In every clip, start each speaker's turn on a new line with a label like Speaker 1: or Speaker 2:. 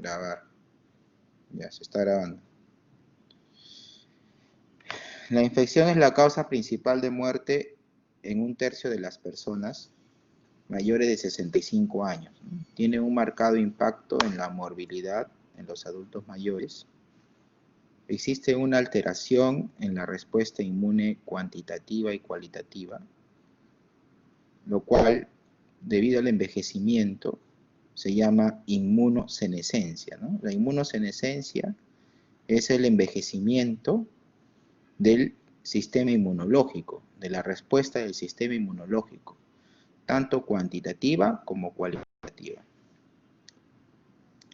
Speaker 1: Grabar. Ya, se está grabando. La infección es la causa principal de muerte en 1/3 de las personas mayores de 65 años. Tiene un marcado impacto en la morbilidad en los adultos mayores. Existe una alteración en la respuesta inmune cuantitativa y cualitativa, lo cual, debido al envejecimiento, se llama inmunosenescencia, ¿no? La inmunosenescencia es el envejecimiento del sistema inmunológico, de la respuesta del sistema inmunológico, tanto cuantitativa como cualitativa.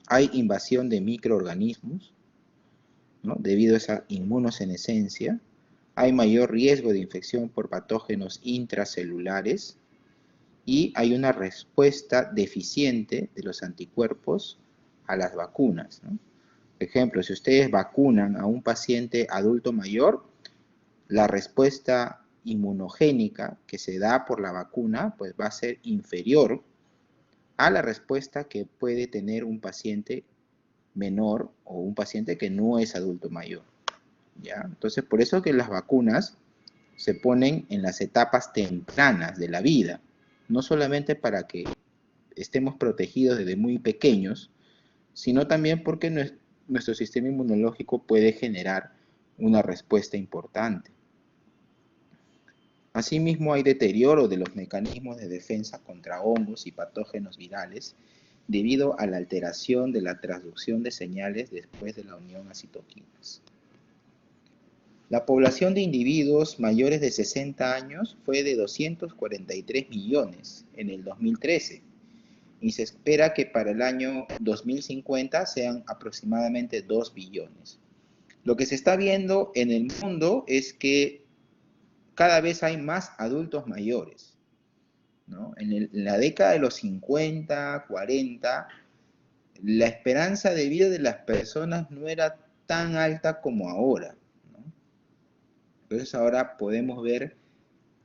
Speaker 1: Hay invasión de microorganismos, ¿no? Debido a esa inmunosenescencia, hay mayor riesgo de infección por patógenos intracelulares y hay una respuesta deficiente de los anticuerpos a las vacunas, ¿no? Por ejemplo, si ustedes vacunan a un paciente adulto mayor, la respuesta inmunogénica que se da por la vacuna pues va a ser inferior a la respuesta que puede tener un paciente menor o un paciente que no es adulto mayor, ¿ya? Entonces, por eso que las vacunas se ponen en las etapas tempranas de la vida, no solamente para que estemos protegidos desde muy pequeños, sino también porque nuestro sistema inmunológico puede generar una respuesta importante. Asimismo, hay deterioro de los mecanismos de defensa contra hongos y patógenos virales debido a la alteración de la transducción de señales después de la unión a citoquinas. La población de individuos mayores de 60 años fue de 243 millones en el 2013 y se espera que para el año 2050 sean aproximadamente 2 billones. Lo que se está viendo en el mundo es que cada vez hay más adultos mayores, ¿no? En la década de los 50, 40, la esperanza de vida de las personas no era tan alta como ahora, ¿no? Entonces ahora podemos ver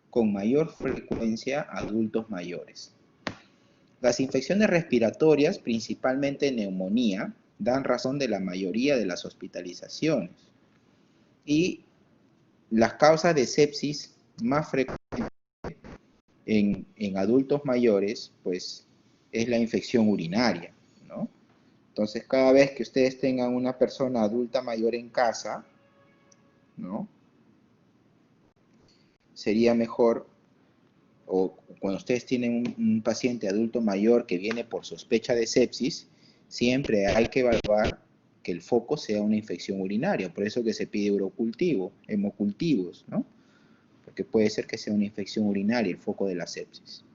Speaker 1: con mayor frecuencia adultos mayores. Las infecciones respiratorias, principalmente neumonía, dan razón de la mayoría de las hospitalizaciones. Y las causas de sepsis más frecuentes en adultos mayores, pues, es la infección urinaria, ¿no? Entonces, cada vez que ustedes tengan una persona adulta mayor en casa, ¿no? Sería mejor, o cuando ustedes tienen un paciente adulto mayor que viene por sospecha de sepsis, siempre hay que evaluar que el foco sea una infección urinaria. Por eso que se pide urocultivo, hemocultivos, ¿no? Porque puede ser que sea una infección urinaria el foco de la sepsis.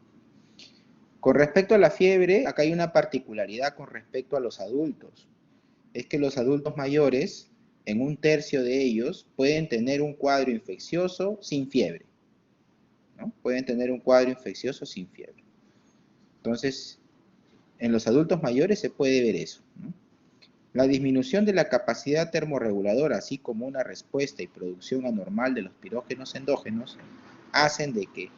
Speaker 1: Con respecto a la fiebre, acá hay una particularidad con respecto a los adultos. Es que los adultos mayores, en 1/3 de ellos, pueden tener un cuadro infeccioso sin fiebre, ¿no? Pueden tener un cuadro infeccioso sin fiebre. Entonces, en los adultos mayores se puede ver eso, ¿no? La disminución de la capacidad termorreguladora, así como una respuesta y producción anormal de los pirógenos endógenos, hacen de que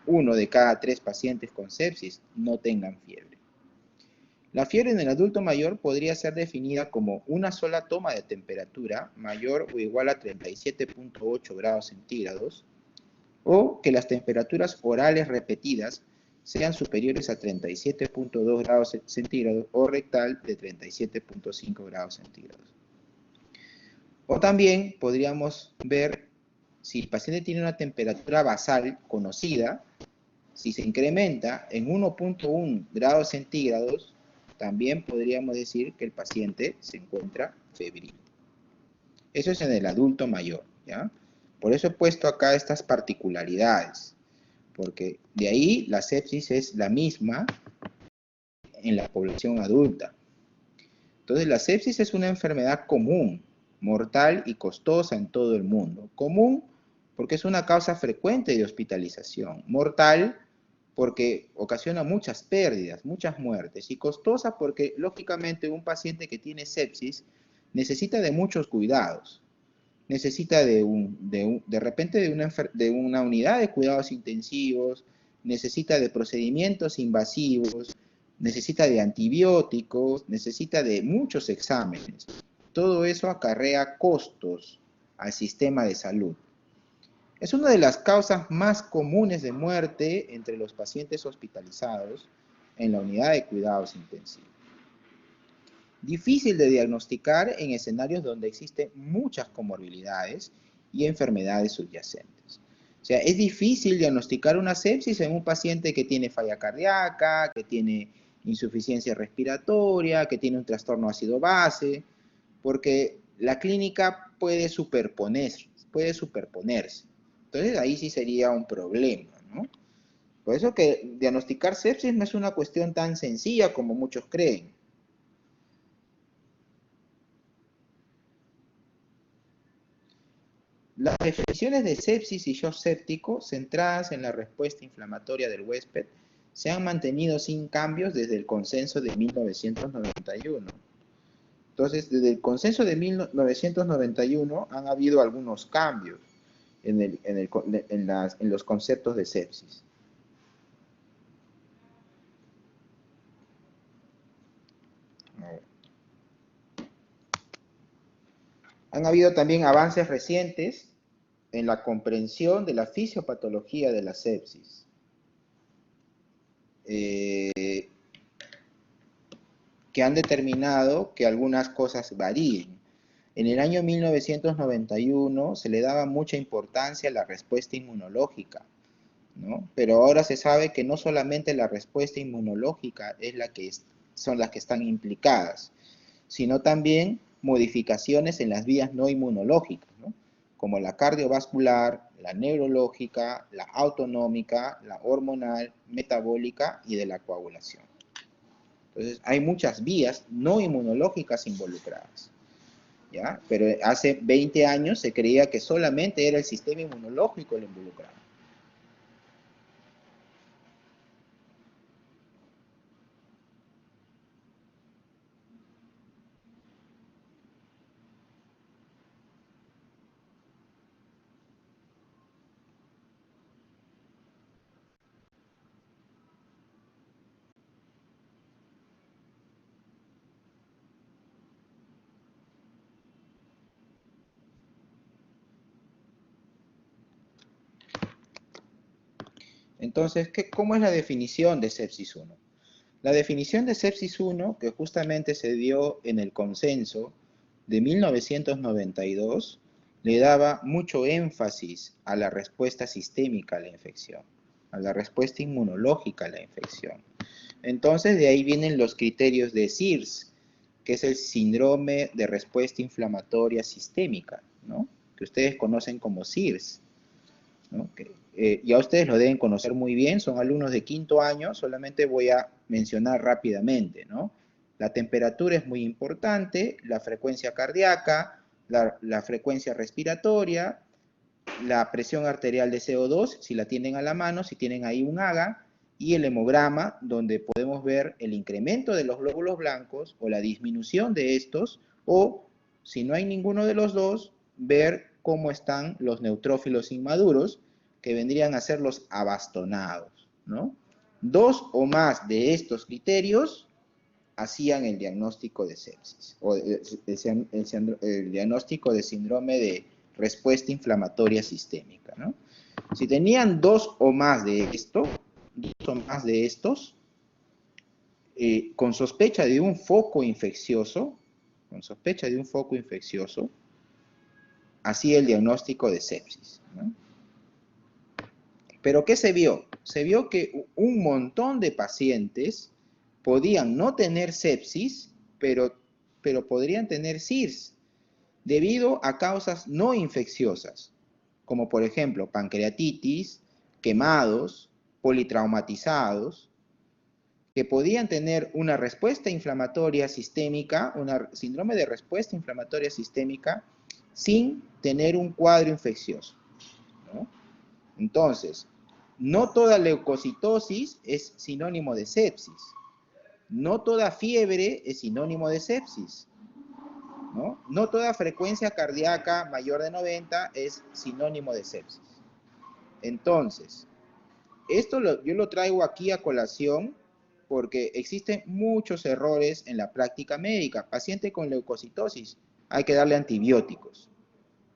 Speaker 1: 1 de cada 3 pacientes con sepsis no tengan fiebre. La fiebre en el adulto mayor podría ser definida como una sola toma de temperatura mayor o igual a 37.8 grados centígrados, o que las temperaturas orales repetidas sean superiores a 37.2 grados centígrados o rectal de 37.5 grados centígrados. O también podríamos ver si el paciente tiene una temperatura basal conocida, si se incrementa en 1.1 grados centígrados, también podríamos decir que el paciente se encuentra febril. Eso es en el adulto mayor, ¿ya? Por eso he puesto acá estas particularidades, porque de ahí la sepsis es la misma en la población adulta. Entonces la sepsis es una enfermedad común, mortal y costosa en todo el mundo. Común porque es una causa frecuente de hospitalización. Mortal porque ocasiona muchas pérdidas, muchas muertes. Y costosa porque, lógicamente, un paciente que tiene sepsis necesita de muchos cuidados. Necesita de repente de una unidad de cuidados intensivos, necesita de procedimientos invasivos, necesita de antibióticos, necesita de muchos exámenes. Todo eso acarrea costos al sistema de salud. Es una de las causas más comunes de muerte entre los pacientes hospitalizados en la unidad de cuidados intensivos. Difícil de diagnosticar en escenarios donde existen muchas comorbilidades y enfermedades subyacentes. O sea, es difícil diagnosticar una sepsis en un paciente que tiene falla cardíaca, que tiene insuficiencia respiratoria, que tiene un trastorno ácido-base, porque la clínica puede superponerse. Entonces ahí sí sería un problema, ¿no? Por eso que diagnosticar sepsis no es una cuestión tan sencilla como muchos creen. Las definiciones de sepsis y shock séptico, centradas en la respuesta inflamatoria del huésped, se han mantenido sin cambios desde el consenso de 1991. Entonces, desde el consenso de 1991 han habido algunos cambios en los conceptos de sepsis. Han habido también avances recientes en la comprensión de la fisiopatología de la sepsis. Que han determinado que algunas cosas varíen. En el año 1991 se le daba mucha importancia a la respuesta inmunológica, ¿no? Pero ahora se sabe que no solamente la respuesta inmunológica es son las que están implicadas, sino también modificaciones en las vías no inmunológicas, ¿no? Como la cardiovascular, la neurológica, la autonómica, la hormonal, metabólica y de la coagulación. Entonces, hay muchas vías no inmunológicas involucradas, ¿ya? Pero hace 20 años se creía que solamente era el sistema inmunológico el involucrado. Entonces, ¿cómo es la definición de sepsis 1? La definición de sepsis 1, que justamente se dio en el consenso de 1992, le daba mucho énfasis a la respuesta sistémica a la infección, a la respuesta inmunológica a la infección. Entonces, de ahí vienen los criterios de SIRS, que es el síndrome de respuesta inflamatoria sistémica, ¿no? Que ustedes conocen como SIRS, ¿no? Ya ustedes lo deben conocer muy bien, son alumnos de quinto año, solamente voy a mencionar rápidamente, ¿no? La temperatura es muy importante, la frecuencia cardíaca, la frecuencia respiratoria, la presión arterial de CO2, si la tienen a la mano, si tienen ahí un AGA, y el hemograma, donde podemos ver el incremento de los glóbulos blancos o la disminución de estos, o si no hay ninguno de los dos, ver cómo están los neutrófilos inmaduros, que vendrían a ser los abastonados, ¿no? Dos o más de estos criterios hacían el diagnóstico de sepsis, o el diagnóstico de síndrome de respuesta inflamatoria sistémica, ¿no? Si tenían dos o más de estos, con sospecha de un foco infeccioso, hacía el diagnóstico de sepsis, ¿no? Pero ¿qué se vio? Se vio que un montón de pacientes podían no tener sepsis, pero podrían tener SIRS, debido a causas no infecciosas, como por ejemplo pancreatitis, quemados, politraumatizados, que podían tener una respuesta inflamatoria sistémica, un síndrome de respuesta inflamatoria sistémica, sin tener un cuadro infeccioso, ¿no? Entonces, no toda leucocitosis es sinónimo de sepsis. No toda fiebre es sinónimo de sepsis, ¿no? No toda frecuencia cardíaca mayor de 90 es sinónimo de sepsis. Entonces, yo lo traigo aquí a colación porque existen muchos errores en la práctica médica. Paciente con leucocitosis, hay que darle antibióticos,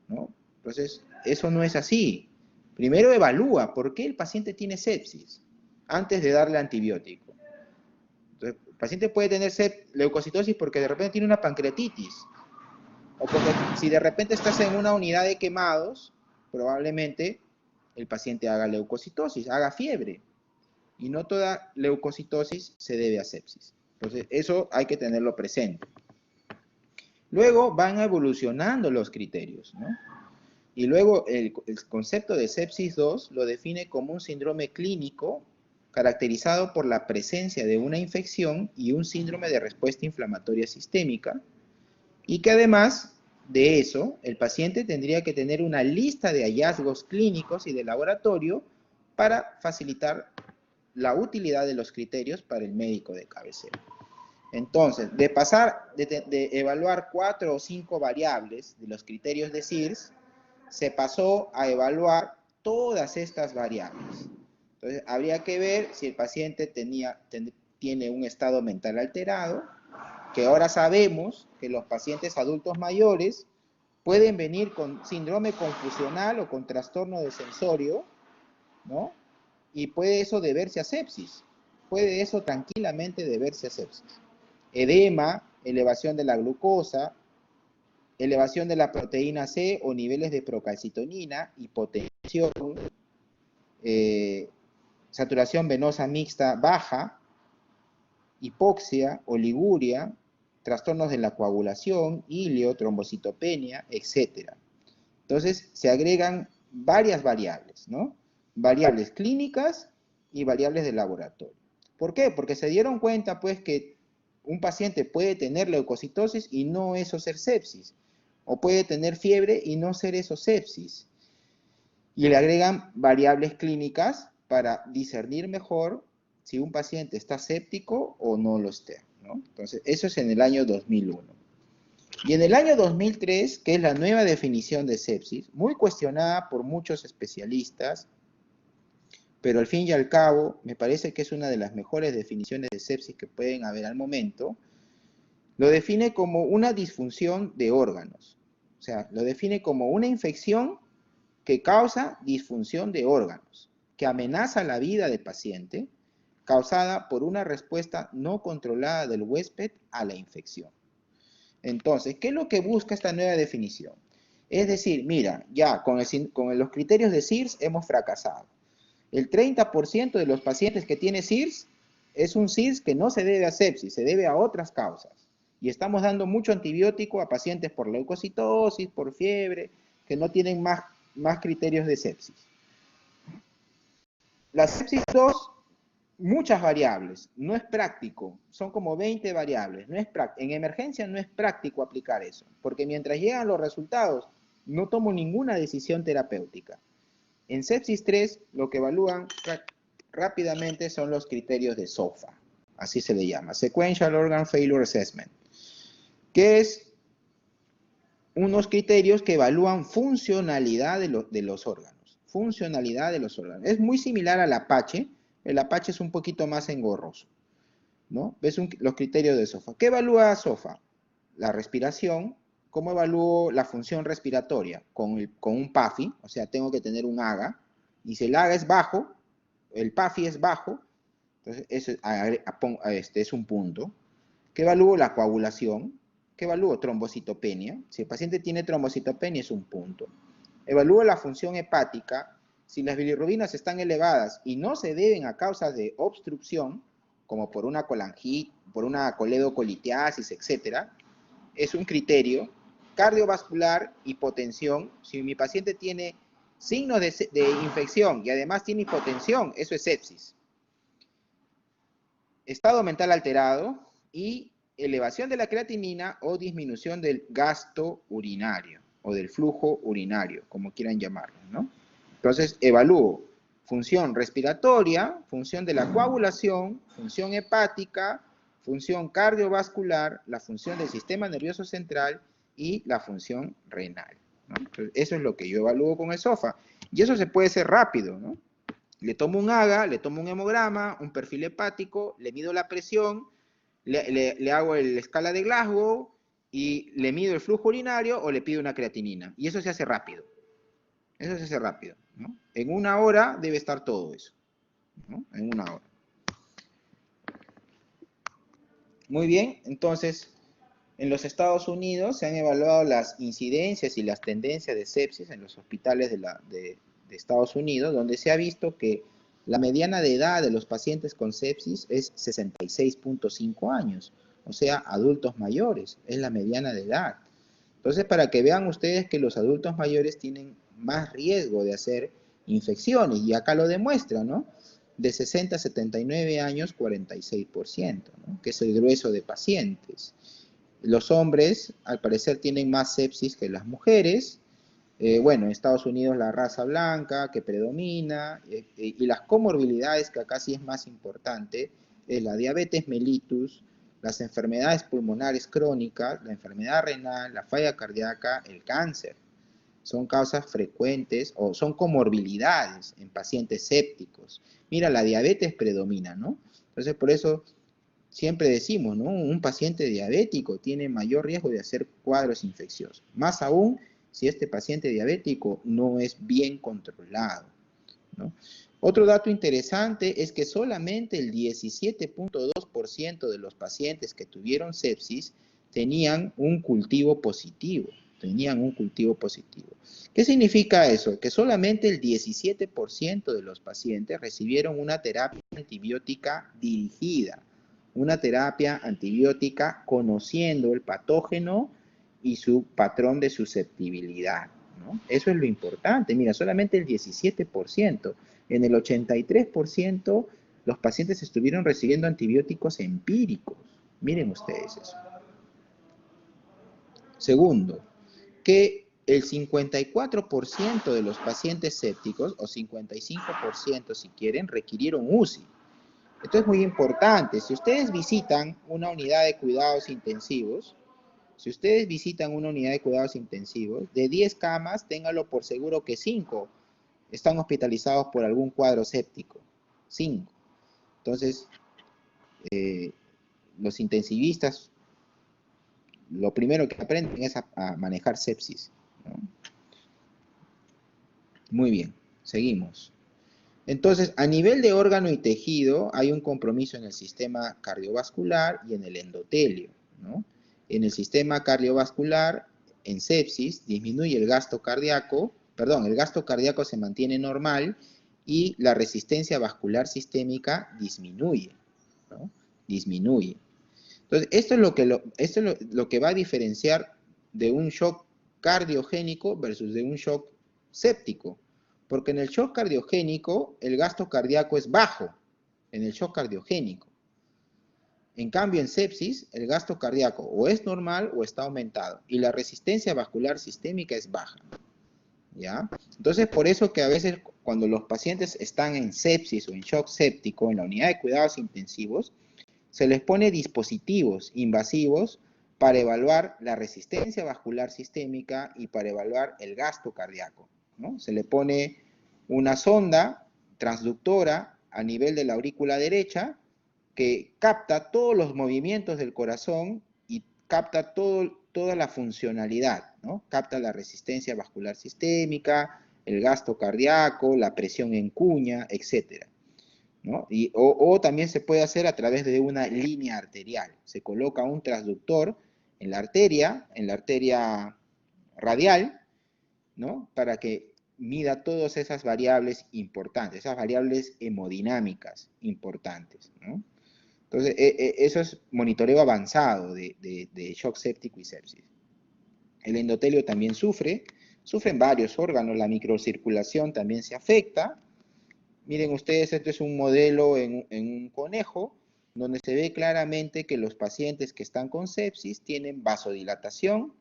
Speaker 1: ¿no? Entonces, eso no es así. Primero evalúa por qué el paciente tiene sepsis antes de darle antibiótico. Entonces, el paciente puede tener leucocitosis porque de repente tiene una pancreatitis, o porque si de repente estás en una unidad de quemados, probablemente el paciente haga leucocitosis, haga fiebre. Y no toda leucocitosis se debe a sepsis. Entonces, eso hay que tenerlo presente. Luego van evolucionando los criterios, ¿no? Y luego el concepto de sepsis 2 lo define como un síndrome clínico caracterizado por la presencia de una infección y un síndrome de respuesta inflamatoria sistémica, y que además de eso, el paciente tendría que tener una lista de hallazgos clínicos y de laboratorio para facilitar la utilidad de los criterios para el médico de cabecera. Entonces, de pasar de evaluar 4 o 5 variables de los criterios de SIRS, se pasó a evaluar todas estas variables. Entonces, habría que ver si el paciente tiene un estado mental alterado, que ahora sabemos que los pacientes adultos mayores pueden venir con síndrome confusional o con trastorno de sensorio, ¿no? Y puede eso deberse a sepsis. Puede eso tranquilamente deberse a sepsis. Edema, elevación de la glucosa, elevación de la proteína C o niveles de procalcitonina, hipotensión, saturación venosa mixta baja, hipoxia, oliguria, trastornos de la coagulación, ilio, trombocitopenia, etc. Entonces, se agregan varias variables, ¿no? Variables clínicas y variables de laboratorio. ¿Por qué? Porque se dieron cuenta, pues, que un paciente puede tener leucocitosis y no eso ser sepsis, o puede tener fiebre y no ser eso sepsis. Y le agregan variables clínicas para discernir mejor si un paciente está séptico o no lo esté, ¿no? Entonces, eso es en el año 2001. Y en el año 2003, que es la nueva definición de sepsis, muy cuestionada por muchos especialistas, pero al fin y al cabo, me parece que es una de las mejores definiciones de sepsis que pueden haber al momento, lo define como una disfunción de órganos. O sea, lo define como una infección que causa disfunción de órganos, que amenaza la vida del paciente, causada por una respuesta no controlada del huésped a la infección. Entonces, ¿qué es lo que busca esta nueva definición? Es decir, mira, ya con los criterios de SIRS hemos fracasado. El 30% de los pacientes que tiene SIRS es un SIRS que no se debe a sepsis, se debe a otras causas. Y estamos dando mucho antibiótico a pacientes por leucocitosis, por fiebre, que no tienen más criterios de sepsis. La sepsis 2, muchas variables, no es práctico, son como 20 variables, no es en emergencia no es práctico aplicar eso, porque mientras llegan los resultados, no tomo ninguna decisión terapéutica. En sepsis 3, lo que evalúan rápidamente son los criterios de SOFA, así se le llama, Sequential Organ Failure Assessment, que es unos criterios que evalúan funcionalidad de los órganos. Funcionalidad de los órganos. Es muy similar al Apache. El Apache es un poquito más engorroso, ¿no? Ves los criterios de SOFA. ¿Qué evalúa SOFA? La respiración. ¿Cómo evalúo la función respiratoria? Con un PAFI, o sea, tengo que tener un AGA. Y si el AGA es bajo, el PAFI es bajo, entonces eso es un punto. ¿Qué evalúo? La coagulación. ¿Qué evalúo? Trombocitopenia. Si el paciente tiene trombocitopenia es un punto. Evalúo la función hepática. Si las bilirrubinas están elevadas y no se deben a causas de obstrucción, como por una colangitis, por una coledocolitiasis, etc., es un criterio. Cardiovascular, hipotensión. Si mi paciente tiene signos de infección y además tiene hipotensión, eso es sepsis. Estado mental alterado y elevación de la creatinina o disminución del gasto urinario o del flujo urinario, como quieran llamarlo, ¿no? Entonces, evalúo función respiratoria, función de la coagulación, función hepática, función cardiovascular, la función del sistema nervioso central y la función renal, ¿no? Entonces, eso es lo que yo evalúo con el SOFA. Y eso se puede hacer rápido, ¿no? Le tomo un AGA, le tomo un hemograma, un perfil hepático, le mido la presión, le hago la escala de Glasgow y le mido el flujo urinario o le pido una creatinina. Y eso se hace rápido. Eso se hace rápido, ¿no? En 1 hora debe estar todo eso, ¿no? En 1 hora. Muy bien, entonces, en los Estados Unidos se han evaluado las incidencias y las tendencias de sepsis en los hospitales de Estados Unidos, donde se ha visto que la mediana de edad de los pacientes con sepsis es 66.5 años, o sea, adultos mayores, es la mediana de edad. Entonces, para que vean ustedes que los adultos mayores tienen más riesgo de hacer infecciones, y acá lo demuestra, ¿no? De 60 a 79 años, 46%, ¿no? Que es el grueso de pacientes. Los hombres, al parecer, tienen más sepsis que las mujeres. Bueno, en Estados Unidos la raza blanca que predomina, y las comorbilidades, que acá sí es más importante, es la diabetes mellitus, las enfermedades pulmonares crónicas, la enfermedad renal, la falla cardíaca, el cáncer. Son causas frecuentes o son comorbilidades en pacientes sépticos. Mira, la diabetes predomina, ¿no? Entonces, por eso siempre decimos, ¿no? Un paciente diabético tiene mayor riesgo de hacer cuadros infecciosos. Más aún si este paciente diabético no es bien controlado, ¿no? Otro dato interesante es que solamente el 17.2% de los pacientes que tuvieron sepsis tenían un cultivo positivo. ¿Qué significa eso? Que solamente el 17% de los pacientes recibieron una terapia antibiótica dirigida, una terapia antibiótica conociendo el patógeno y su patrón de susceptibilidad, ¿no? Eso es lo importante. Mira, solamente el 17%. En el 83% los pacientes estuvieron recibiendo antibióticos empíricos. Miren ustedes eso. Segundo, que el 54% de los pacientes sépticos, o 55% si quieren, requirieron UCI. Esto es muy importante. Si ustedes visitan una unidad de cuidados intensivos, de 10 camas, ténganlo por seguro que 5 están hospitalizados por algún cuadro séptico. 5. Entonces, los intensivistas, lo primero que aprenden es a manejar sepsis, ¿no? Muy bien, seguimos. Entonces, a nivel de órgano y tejido, hay un compromiso en el sistema cardiovascular y en el endotelio, ¿no? En el sistema cardiovascular, en sepsis, disminuye el gasto cardíaco, el gasto cardíaco se mantiene normal y la resistencia vascular sistémica disminuye, ¿no? Disminuye. Entonces, esto es lo que va a diferenciar de un shock cardiogénico versus de un shock séptico. Porque en el shock cardiogénico, el gasto cardíaco es bajo, en el shock cardiogénico. En cambio, en sepsis, el gasto cardíaco o es normal o está aumentado. Y la resistencia vascular sistémica es baja, ¿ya? Entonces, por eso que a veces cuando los pacientes están en sepsis o en shock séptico, en la unidad de cuidados intensivos, se les pone dispositivos invasivos para evaluar la resistencia vascular sistémica y para evaluar el gasto cardíaco, ¿no? Se le pone una sonda transductora a nivel de la aurícula derecha que capta todos los movimientos del corazón y capta toda la funcionalidad, ¿no? Capta la resistencia vascular sistémica, el gasto cardíaco, la presión en cuña, etc., ¿no? O también se puede hacer a través de una línea arterial. Se coloca un transductor en la arteria radial, ¿no? Para que mida todas esas variables importantes, esas variables hemodinámicas importantes, ¿no? Entonces, eso es monitoreo avanzado de shock séptico y sepsis. El endotelio también sufren varios órganos, la microcirculación también se afecta. Miren ustedes, este es un modelo en un conejo, donde se ve claramente que los pacientes que están con sepsis tienen vasodilatación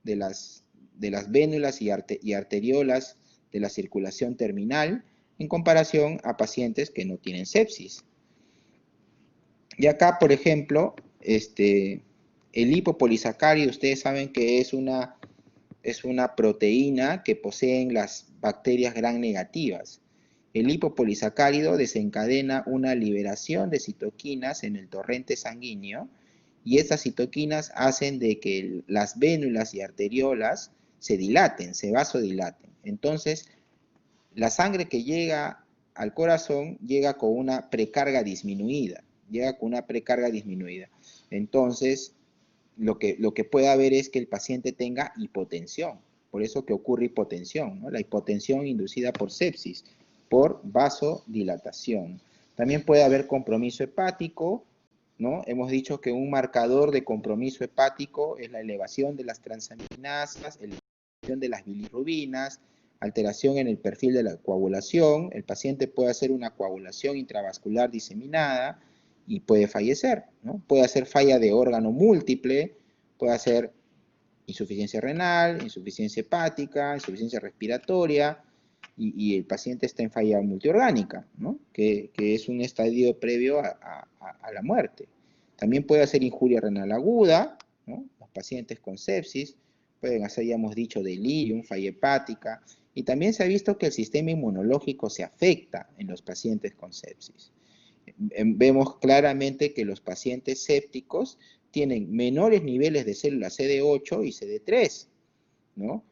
Speaker 1: de las vénulas y arteriolas de la circulación terminal, en comparación a pacientes que no tienen sepsis. Y acá, por ejemplo, el lipopolisacárido, ustedes saben que es una proteína que poseen las bacterias gram negativas. el lipopolisacárido desencadena una liberación de citoquinas en el torrente sanguíneo y estas citoquinas hacen de que las vénulas y arteriolas se dilaten, se vasodilaten. Entonces, la sangre que llega al corazón llega con una precarga disminuida, Entonces, lo que puede haber es que el paciente tenga hipotensión, por eso que ocurre hipotensión, ¿no? La hipotensión inducida por sepsis, por vasodilatación. También puede haber compromiso hepático, ¿no? Hemos dicho que un marcador de compromiso hepático es la elevación de las transaminasas, elevación de las bilirrubinas, alteración en el perfil de la coagulación, el paciente puede hacer una coagulación intravascular diseminada y puede fallecer, ¿no? Puede hacer falla de órgano múltiple, puede hacer insuficiencia renal, insuficiencia hepática, insuficiencia respiratoria, y el paciente está en falla multiorgánica, ¿no? Que es un estadio previo a la muerte. También puede hacer injuria renal aguda, ¿no? Los pacientes con sepsis pueden hacer, ya hemos dicho, delirium, falla hepática, y también se ha visto que el sistema inmunológico se afecta en los pacientes con sepsis. Vemos claramente que los pacientes sépticos tienen menores niveles de células CD8 y CD3, ¿no?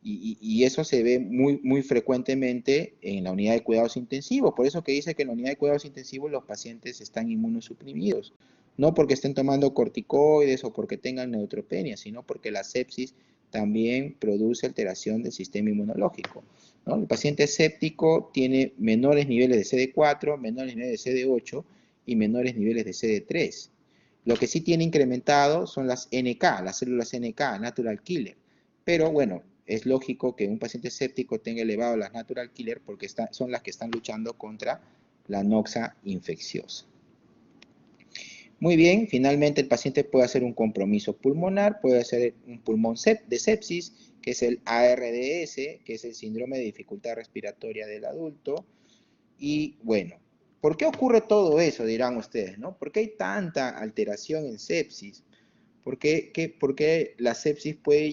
Speaker 1: Y eso se ve muy frecuentemente en la unidad de cuidados intensivos. Por eso que dice que en la unidad de cuidados intensivos los pacientes están inmunosuprimidos. No porque estén tomando corticoides o porque tengan neutropenia, sino porque la sepsis también produce alteración del sistema inmunológico, ¿no? El paciente séptico tiene menores niveles de CD4, menores niveles de CD8 y menores niveles de CD3. Lo que sí tiene incrementado son las NK, las células NK, Natural Killer. Pero bueno, es lógico que un paciente séptico tenga elevado las Natural Killer porque son las que están luchando contra la noxa infecciosa. Muy bien, finalmente el paciente puede hacer un compromiso pulmonar, puede hacer un pulmón de sepsis, que es el ARDS, que es el síndrome de dificultad respiratoria del adulto. Y bueno, ¿por qué ocurre todo eso? Dirán ustedes, ¿no? ¿Por qué hay tanta alteración en sepsis? ¿Por qué la sepsis puede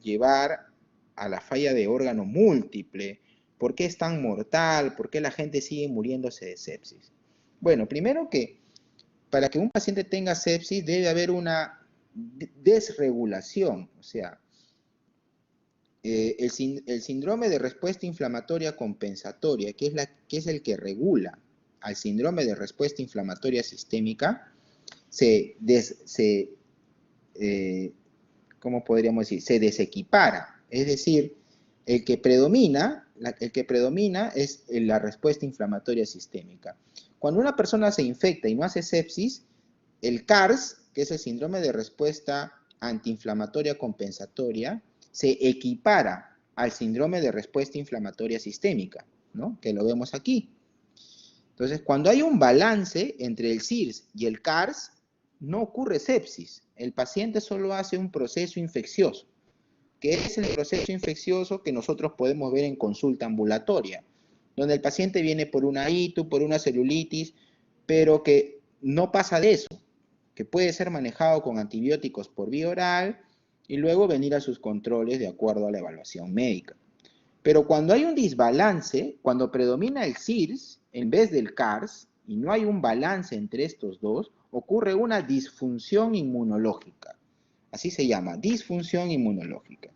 Speaker 1: llevar a la falla de órgano múltiple? ¿Por qué es tan mortal? ¿Por qué la gente sigue muriéndose de sepsis? Bueno, primero que para que un paciente tenga sepsis debe haber una desregulación, o sea, el síndrome de respuesta inflamatoria compensatoria, que es el que regula al síndrome de respuesta inflamatoria sistémica, ¿cómo podríamos decir? Se desequipara, es decir, el que predomina es la respuesta inflamatoria sistémica. Cuando una persona se infecta y no hace sepsis, el CARS, que es el síndrome de respuesta antiinflamatoria compensatoria, se equipara al síndrome de respuesta inflamatoria sistémica, ¿no? Que lo vemos aquí. Entonces, cuando hay un balance entre el CIRS y el CARS, no ocurre sepsis. El paciente solo hace un proceso infeccioso, que es el proceso infeccioso que nosotros podemos ver en consulta ambulatoria, donde el paciente viene por una ITU, por una celulitis, pero que no pasa de eso, que puede ser manejado con antibióticos por vía oral y luego venir a sus controles de acuerdo a la evaluación médica. Pero cuando hay un desbalance, cuando predomina el CIRS en vez del CARS, y no hay un balance entre estos dos, ocurre una disfunción inmunológica. Así se llama, disfunción inmunológica.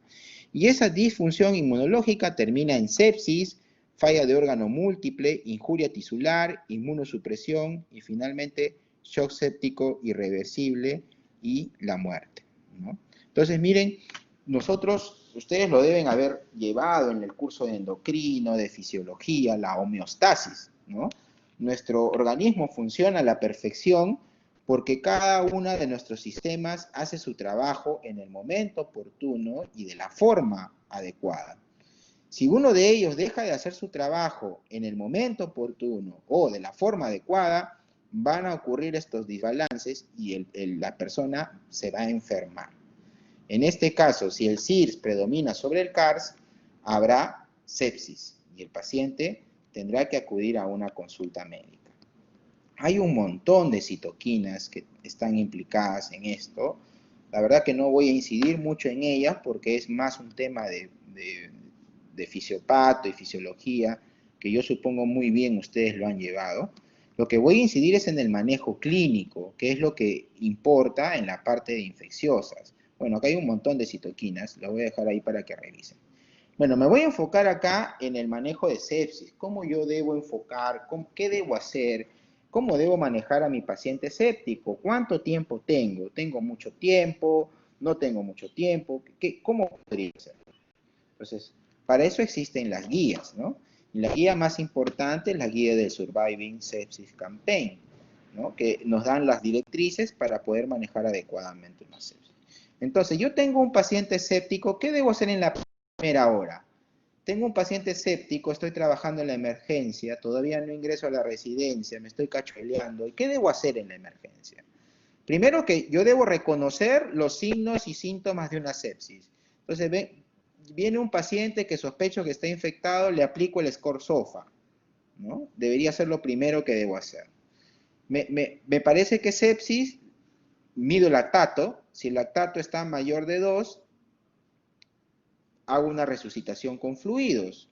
Speaker 1: Y esa disfunción inmunológica termina en sepsis, falla de órgano múltiple, injuria tisular, inmunosupresión y finalmente shock séptico irreversible y la muerte, ¿no? Entonces, miren, ustedes lo deben haber llevado en el curso de endocrino, de fisiología, la homeostasis, ¿no? Nuestro organismo funciona a la perfección porque cada uno de nuestros sistemas hace su trabajo en el momento oportuno y de la forma adecuada. Si uno de ellos deja de hacer su trabajo en el momento oportuno o de la forma adecuada, van a ocurrir estos desbalances y la persona se va a enfermar. En este caso, si el CIRS predomina sobre el CARS, habrá sepsis y el paciente tendrá que acudir a una consulta médica. Hay un montón de citoquinas que están implicadas en esto. La verdad que no voy a incidir mucho en ellas porque es más un tema de fisiopato y fisiología que yo supongo muy bien ustedes lo han llevado, lo que voy a incidir es en el manejo clínico, que es lo que importa en la parte de infecciosas. Bueno, acá hay un montón de citoquinas, lo voy a dejar ahí para que revisen. Bueno, me voy a enfocar acá en el manejo de sepsis, cómo yo debo enfocar, qué debo hacer, cómo debo manejar a mi paciente séptico, cuánto tiempo tengo, tengo mucho tiempo, no tengo mucho tiempo, ¿cómo podría ser? Entonces, para eso existen las guías, ¿no? Y la guía más importante es la guía del Surviving Sepsis Campaign, ¿no? Que nos dan las directrices para poder manejar adecuadamente una sepsis. Entonces, yo tengo un paciente séptico, ¿qué debo hacer en la primera hora? Tengo un paciente séptico, estoy trabajando en la emergencia, todavía no ingreso a la residencia, me estoy cachueleando. ¿Y qué debo hacer en la emergencia? Primero que yo debo reconocer los signos y síntomas de una sepsis. Entonces, viene un paciente que sospecho que está infectado, le aplico el score SOFA, ¿no? Debería ser lo primero que debo hacer. Me parece que sepsis, mido el lactato, si el lactato está mayor de 2, hago una resucitación con fluidos.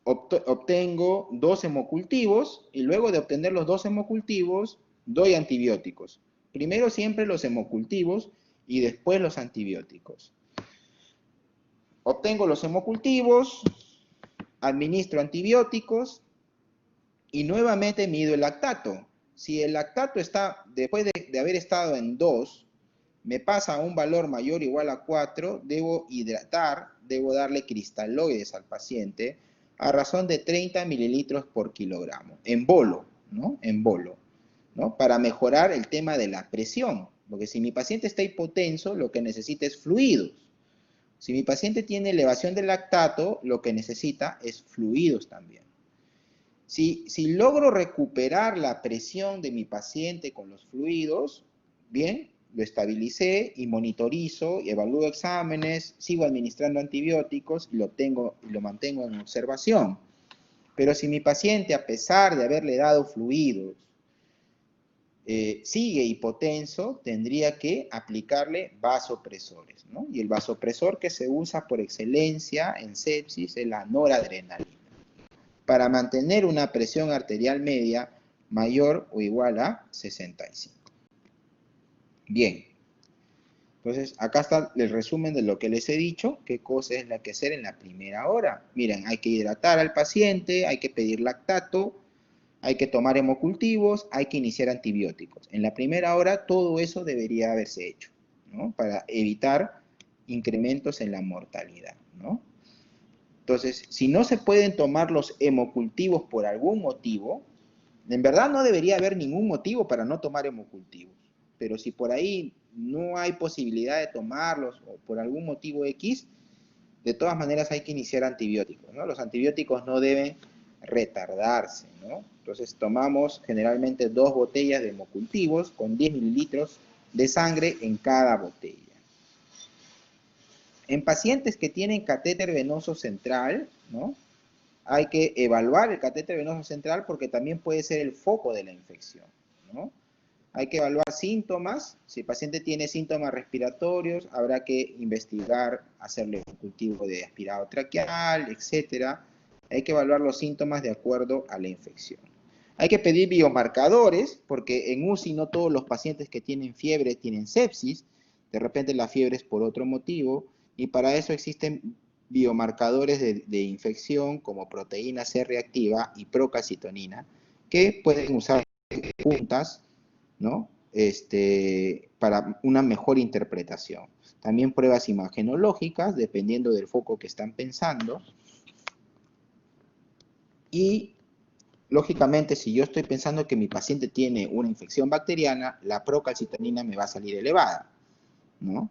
Speaker 1: Obtengo 2 hemocultivos y luego de obtener los 2 hemocultivos, doy antibióticos. Primero siempre los hemocultivos y después los antibióticos. Obtengo los hemocultivos, administro antibióticos y nuevamente mido el lactato. Si el lactato está, después de haber estado en 2, me pasa a un valor mayor o igual a 4, debo hidratar, debo darle cristaloides al paciente a razón de 30 mililitros por kilogramo, en bolo, ¿no? En bolo, ¿no? Para mejorar el tema de la presión, porque si mi paciente está hipotenso, lo que necesita es fluidos. Si mi paciente tiene elevación del lactato, lo que necesita es fluidos también. Si logro recuperar la presión de mi paciente con los fluidos, bien, lo estabilicé y monitorizo y evalúo exámenes, sigo administrando antibióticos y lo mantengo en observación. Pero si mi paciente, a pesar de haberle dado fluidos, sigue hipotenso, tendría que aplicarle vasopresores, ¿no? Y el vasopresor que se usa por excelencia en sepsis es la noradrenalina, para mantener una presión arterial media mayor o igual a 65. Bien, entonces acá está el resumen de lo que les he dicho, qué cosa es la que hacer en la primera hora. Miren, hay que hidratar al paciente, hay que pedir lactato, hay que tomar hemocultivos, hay que iniciar antibióticos. En la primera hora todo eso debería haberse hecho, ¿no? Para evitar incrementos en la mortalidad, ¿no? Entonces, si no se pueden tomar los hemocultivos por algún motivo, en verdad no debería haber ningún motivo para no tomar hemocultivos. Pero si por ahí no hay posibilidad de tomarlos o por algún motivo X, de todas maneras hay que iniciar antibióticos, ¿no? Los antibióticos no deben retardarse, ¿no? Entonces tomamos generalmente 2 botellas de hemocultivos con 10 mililitros de sangre en cada botella. En pacientes que tienen catéter venoso central, ¿no? Hay que evaluar el catéter venoso central porque también puede ser el foco de la infección, ¿no? Hay que evaluar síntomas. Si el paciente tiene síntomas respiratorios, habrá que investigar, hacerle un cultivo de aspirado traqueal, etc. Hay que evaluar los síntomas de acuerdo a la infección. Hay que pedir biomarcadores, porque en UCI no todos los pacientes que tienen fiebre tienen sepsis. De repente la fiebre es por otro motivo, y para eso existen biomarcadores de infección como proteína C reactiva y procalcitonina, que pueden usar juntas, ¿no? Para una mejor interpretación. También pruebas imagenológicas, dependiendo del foco que están pensando. Y, lógicamente, si yo estoy pensando que mi paciente tiene una infección bacteriana, la procalcitonina me va a salir elevada, ¿no?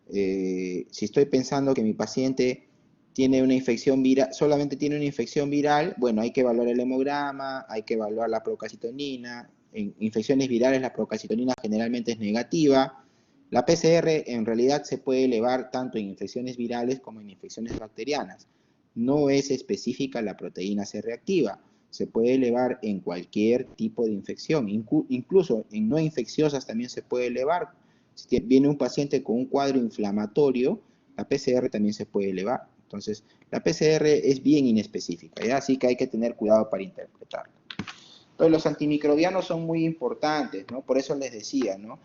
Speaker 1: Si estoy pensando que mi paciente tiene una infección viral, solamente tiene una infección viral, bueno, hay que evaluar el hemograma, hay que evaluar la procalcitonina. En infecciones virales la procalcitonina generalmente es negativa. La PCR en realidad se puede elevar tanto en infecciones virales como en infecciones bacterianas. No es específica la proteína C reactiva. Se puede elevar en cualquier tipo de infección. Incluso en no infecciosas también se puede elevar. Si viene un paciente con un cuadro inflamatorio, la PCR también se puede elevar. Entonces, la PCR es bien inespecífica, ¿ya? Así que hay que tener cuidado para interpretarla. Entonces, los antimicrobianos son muy importantes, ¿no? Por eso les decía, ¿no?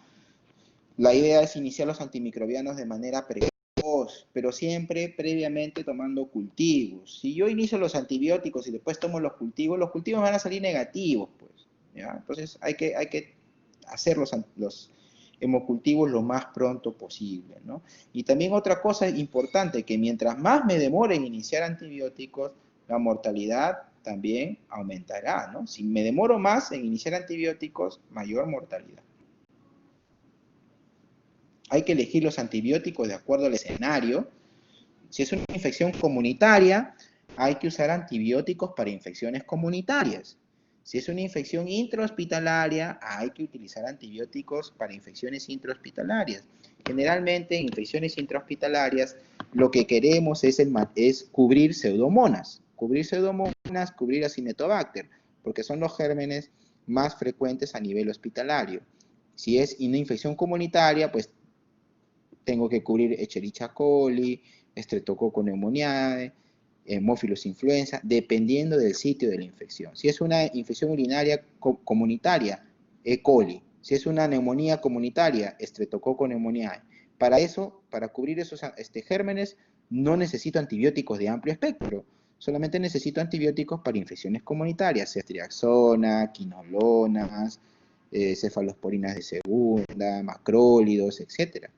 Speaker 1: La idea es iniciar los antimicrobianos de manera precoz, pero siempre previamente tomando cultivos. Si yo inicio los antibióticos y después tomo los cultivos van a salir negativos, pues, ¿ya? Entonces hay que hacer los hemocultivos lo más pronto posible, ¿no? Y también otra cosa importante, que mientras más me demore en iniciar antibióticos, la mortalidad también aumentará, ¿no? Si me demoro más en iniciar antibióticos, mayor mortalidad. Hay que elegir los antibióticos de acuerdo al escenario. Si es una infección comunitaria, hay que usar antibióticos para infecciones comunitarias. Si es una infección intrahospitalaria, hay que utilizar antibióticos para infecciones intrahospitalarias. Generalmente, en infecciones intrahospitalarias, lo que queremos es cubrir pseudomonas. Cubrir Acinetobacter, porque son los gérmenes más frecuentes a nivel hospitalario. Si es una infección comunitaria, pues tengo que cubrir Escherichia coli, Streptococcus pneumoniae, Haemophilus influenza, dependiendo del sitio de la infección. Si es una infección urinaria comunitaria, E. coli. Si es una neumonía comunitaria, Streptococcus pneumoniae. Para eso, para cubrir esos gérmenes, no necesito antibióticos de amplio espectro. Solamente necesito antibióticos para infecciones comunitarias, ceftriaxona, quinolonas, cefalosporinas de segunda, macrólidos, etc.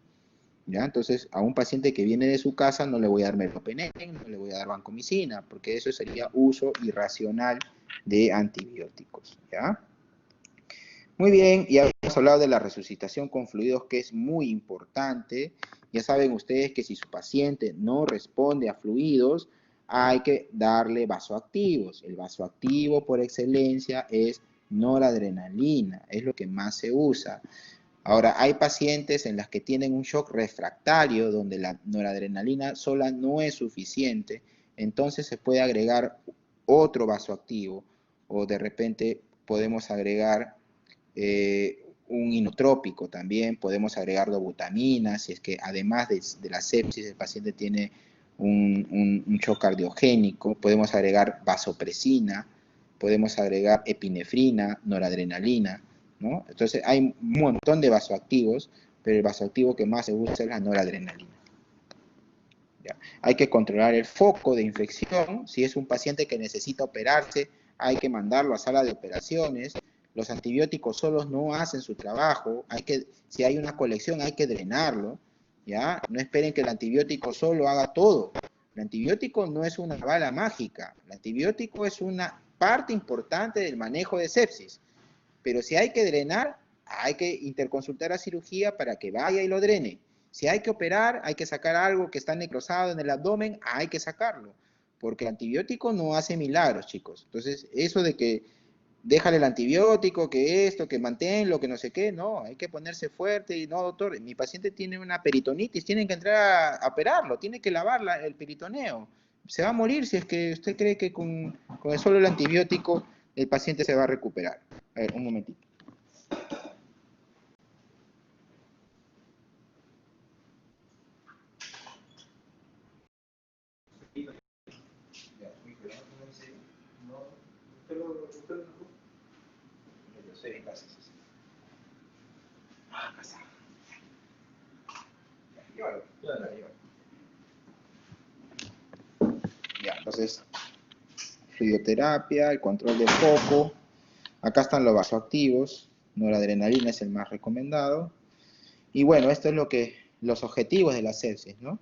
Speaker 1: ¿Ya? Entonces, a un paciente que viene de su casa no le voy a dar meropenem, no le voy a dar vancomicina, porque eso sería uso irracional de antibióticos, ¿ya? Muy bien, ya hemos hablado de la resucitación con fluidos, que es muy importante. Ya saben ustedes que si su paciente no responde a fluidos, hay que darle vasoactivos. El vasoactivo por excelencia es noradrenalina, es lo que más se usa. Ahora, hay pacientes en las que tienen un shock refractario, donde la noradrenalina sola no es suficiente, entonces se puede agregar otro vasoactivo, o de repente podemos agregar un inotrópico también, podemos agregar dobutamina, si es que además de la sepsis el paciente tiene un shock cardiogénico, podemos agregar vasopresina, podemos agregar epinefrina, noradrenalina, ¿no? Entonces hay un montón de vasoactivos, pero el vasoactivo que más se usa es la noradrenalina. ¿Ya? Hay que controlar el foco de infección. Si es un paciente que necesita operarse, hay que mandarlo a sala de operaciones. Los antibióticos solos no hacen su trabajo. Si hay una colección, hay que drenarlo. ¿Ya? No esperen que el antibiótico solo haga todo. El antibiótico no es una bala mágica. El antibiótico es una parte importante del manejo de sepsis. Pero si hay que drenar, hay que interconsultar a cirugía para que vaya y lo drene. Si hay que operar, hay que sacar algo que está necrosado en el abdomen, hay que sacarlo. Porque el antibiótico no hace milagros, chicos. Entonces, eso de que déjale el antibiótico, que esto, que manténlo, que no sé qué, no, hay que ponerse fuerte y no, doctor, mi paciente tiene una peritonitis, tienen que entrar a operarlo, tiene que lavar el peritoneo. Se va a morir si es que usted cree que con solo el antibiótico el paciente se va a recuperar. A ver, un momentito. Ya, entonces, fluidoterapia, el control del foco. Acá están los vasoactivos. Noradrenalina es el más recomendado. Y bueno, esto es los objetivos de la sepsis, ¿no?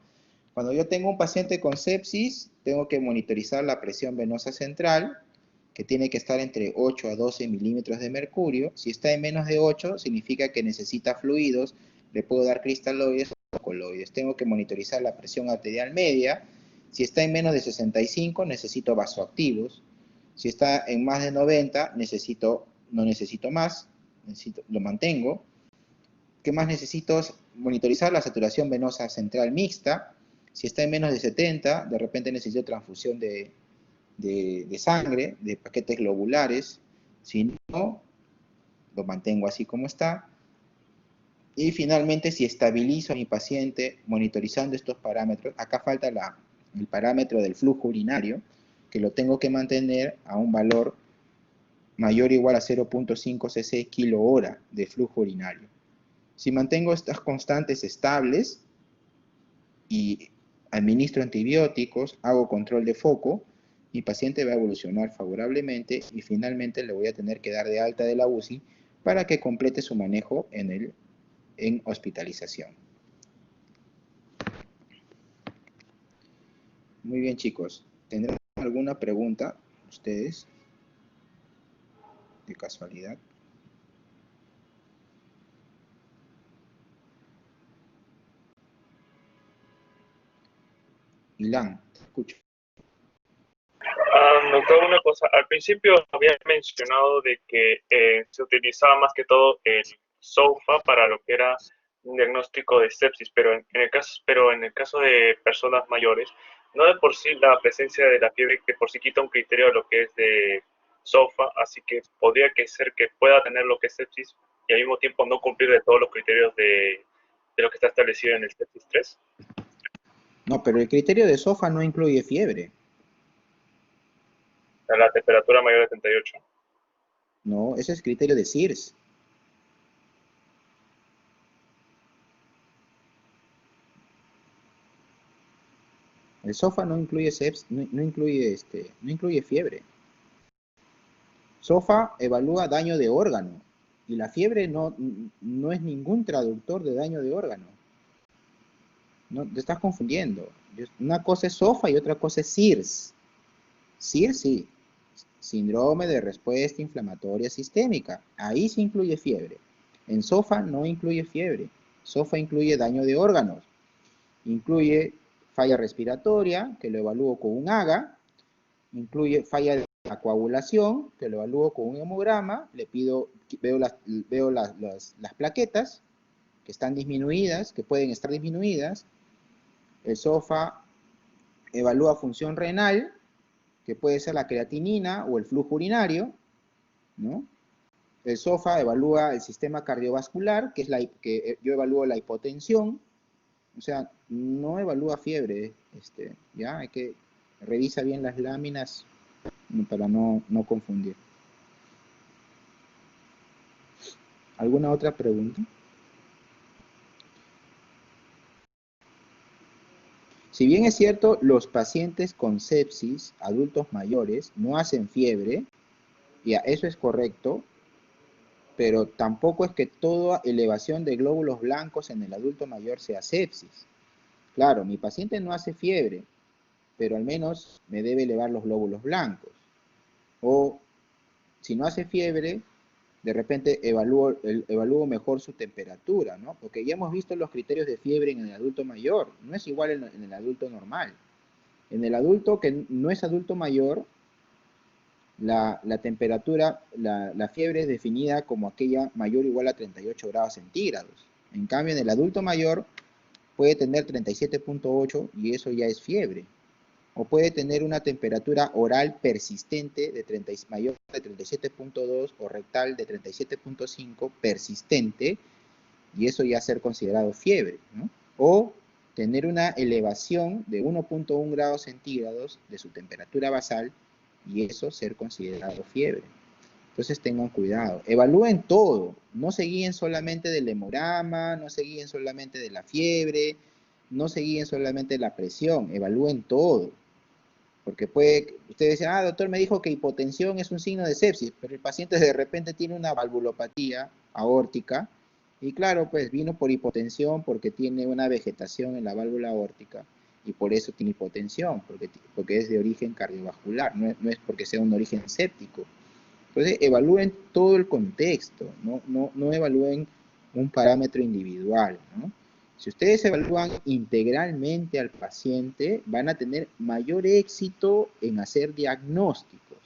Speaker 1: Cuando yo tengo un paciente con sepsis, tengo que monitorizar la presión venosa central, que tiene que estar entre 8 a 12 milímetros de mercurio. Si está en menos de 8, significa que necesita fluidos. Le puedo dar cristaloides o coloides. Tengo que monitorizar la presión arterial media. Si está en menos de 65, necesito vasoactivos. Si está en más de 90, no necesito más, lo mantengo. ¿Qué más necesito? Monitorizar la saturación venosa central mixta. Si está en menos de 70, de repente necesito transfusión de sangre, de paquetes globulares. Si no, lo mantengo así como está. Y finalmente, si estabilizo a mi paciente monitorizando estos parámetros, acá falta el parámetro del flujo urinario, que lo tengo que mantener a un valor mayor o igual a 0.5 cc kilo hora de flujo urinario. Si mantengo estas constantes estables y administro antibióticos, hago control de foco, mi paciente va a evolucionar favorablemente y finalmente le voy a tener que dar de alta de la UCI para que complete su manejo en hospitalización. Muy bien, chicos. ¿Tendrán alguna pregunta ustedes? De casualidad. Ilan, te escucho.
Speaker 2: Doctor, una cosa. Al principio había mencionado de que se utilizaba más que todo el SOFA para lo que era un diagnóstico de sepsis, pero en el caso de personas mayores, no de por sí la presencia de la fiebre que por sí quita un criterio de lo que es de SOFA, así que podría que ser que pueda tener lo que es sepsis y al mismo tiempo no cumplir de todos los criterios de lo que está establecido en el sepsis 3.
Speaker 1: No, pero el criterio de SOFA no incluye fiebre.
Speaker 2: A la temperatura mayor de 38.
Speaker 1: No, ese es criterio de SIRS. El SOFA no incluye sepsis, no incluye fiebre. SOFA evalúa daño de órgano y la fiebre no es ningún traductor de daño de órgano. No, te estás confundiendo. Una cosa es SOFA y otra cosa es SIRS. SIRS sí, síndrome de respuesta inflamatoria sistémica. Ahí sí incluye fiebre. En SOFA no incluye fiebre. SOFA incluye daño de órganos. Incluye falla respiratoria, que lo evalúo con un AGA. Incluye falla de la coagulación, que lo evalúo con un hemograma. Veo las plaquetas que están disminuidas, que pueden estar disminuidas. El SOFA evalúa función renal, que puede ser la creatinina o el flujo urinario, ¿no? El SOFA evalúa el sistema cardiovascular, que yo evalúo la hipotensión, o sea, no evalúa fiebre, ya, hay que revisa bien las láminas para no confundir. ¿Alguna otra pregunta? Si bien es cierto, los pacientes con sepsis, adultos mayores, no hacen fiebre, ya, eso es correcto, pero tampoco es que toda elevación de glóbulos blancos en el adulto mayor sea sepsis. Claro, mi paciente no hace fiebre, pero al menos me debe elevar los glóbulos blancos. O si no hace fiebre, de repente evalúo mejor su temperatura, ¿no? Porque ya hemos visto los criterios de fiebre en el adulto mayor, no es igual en el adulto normal. En el adulto que no es adulto mayor, la temperatura, la fiebre es definida como aquella mayor o igual a 38 grados centígrados. En cambio, en el adulto mayor puede tener 37.8 y eso ya es fiebre. O puede tener una temperatura oral persistente de mayor de 37.2 o rectal de 37.5 persistente y eso ya ser considerado fiebre, ¿no? O tener una elevación de 1.1 grados centígrados de su temperatura basal y eso ser considerado fiebre. Entonces tengan cuidado, evalúen todo, no se guíen solamente del hemograma, no se guíen solamente de la fiebre, no se guíen solamente de la presión, evalúen todo. Porque ustedes dicen, doctor me dijo que hipotensión es un signo de sepsis, pero el paciente de repente tiene una valvulopatía aórtica, y claro, pues vino por hipotensión porque tiene una vegetación en la válvula aórtica, y por eso tiene hipotensión, porque es de origen cardiovascular, no es porque sea un origen séptico. Entonces, evalúen todo el contexto, no evalúen un parámetro individual, ¿no? Si ustedes evalúan integralmente al paciente, van a tener mayor éxito en hacer diagnósticos.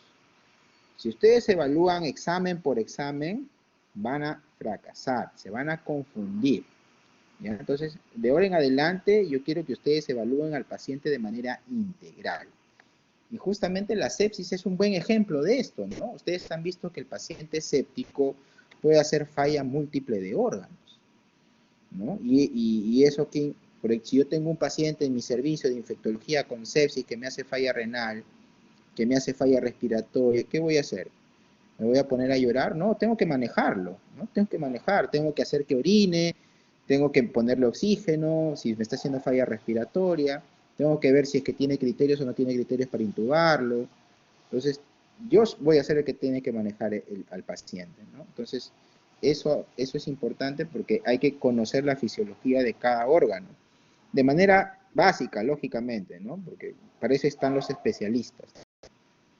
Speaker 1: Si ustedes evalúan examen por examen, van a fracasar, se van a confundir, ¿ya? Entonces, de ahora en adelante, yo quiero que ustedes evalúen al paciente de manera integral. Y justamente la sepsis es un buen ejemplo de esto, ¿no? Ustedes han visto que el paciente séptico puede hacer falla múltiple de órganos, ¿no? Y eso que, Porque si yo tengo un paciente en mi servicio de infectología con sepsis que me hace falla renal, que me hace falla respiratoria, ¿qué voy a hacer? ¿Me voy a poner a llorar? No, tengo que manejarlo, ¿no? Tengo que manejar, tengo que hacer que orine, tengo que ponerle oxígeno, si me está haciendo falla respiratoria, tengo que ver si es que tiene criterios o no tiene criterios para intubarlo. Entonces, yo voy a ser el que tiene que manejar al paciente, ¿no? Entonces, eso es importante porque hay que conocer la fisiología de cada órgano, de manera básica, lógicamente, ¿no? Porque para eso están los especialistas.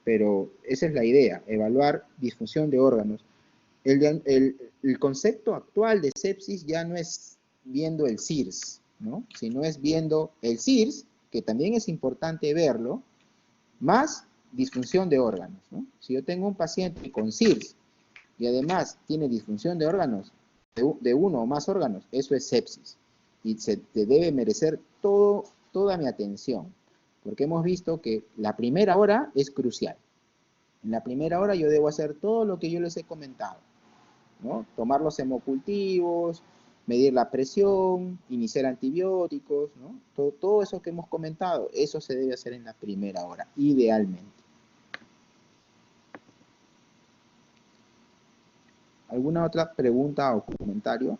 Speaker 1: Pero esa es la idea, evaluar disfunción de órganos. El concepto actual de sepsis ya no es viendo el CIRS, ¿no? Sino es viendo el CIRS, que también es importante verlo, más disfunción de órganos, ¿no? Si yo tengo un paciente con CIRS y además tiene disfunción de órganos, de uno o más órganos, eso es sepsis. Y se te debe merecer toda mi atención, porque hemos visto que la primera hora es crucial. En la primera hora yo debo hacer todo lo que yo les he comentado, ¿no? Tomar los hemocultivos, medir la presión, iniciar antibióticos, ¿no? Todo eso que hemos comentado, eso se debe hacer en la primera hora, idealmente. ¿Alguna otra pregunta o comentario?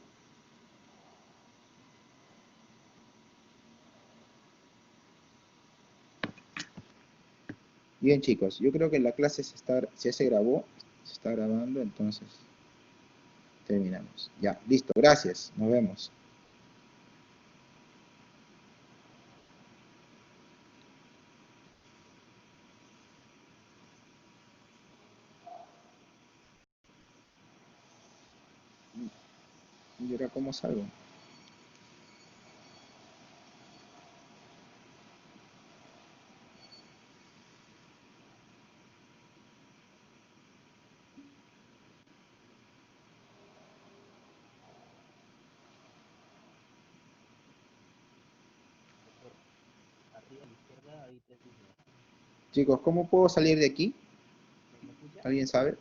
Speaker 1: Bien, chicos, yo creo que la clase ya se grabó, se está grabando, entonces terminamos. Ya, listo, gracias, nos vemos. ¿Y ahora cómo salgo?
Speaker 3: Arriba a la izquierda hay tres líneas.
Speaker 1: Chicos, ¿cómo puedo salir de aquí?
Speaker 3: ¿Me escucha?
Speaker 1: ¿Alguien sabe?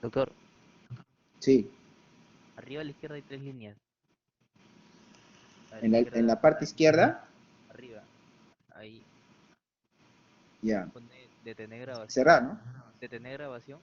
Speaker 3: Doctor,
Speaker 1: Sí,
Speaker 3: arriba a la izquierda hay tres líneas. A la
Speaker 1: en la
Speaker 3: izquierda,
Speaker 1: parte izquierda,
Speaker 3: arriba, ahí
Speaker 1: ya,
Speaker 3: pone detener grabación.
Speaker 1: cerrar, ¿no?
Speaker 3: Detener grabación.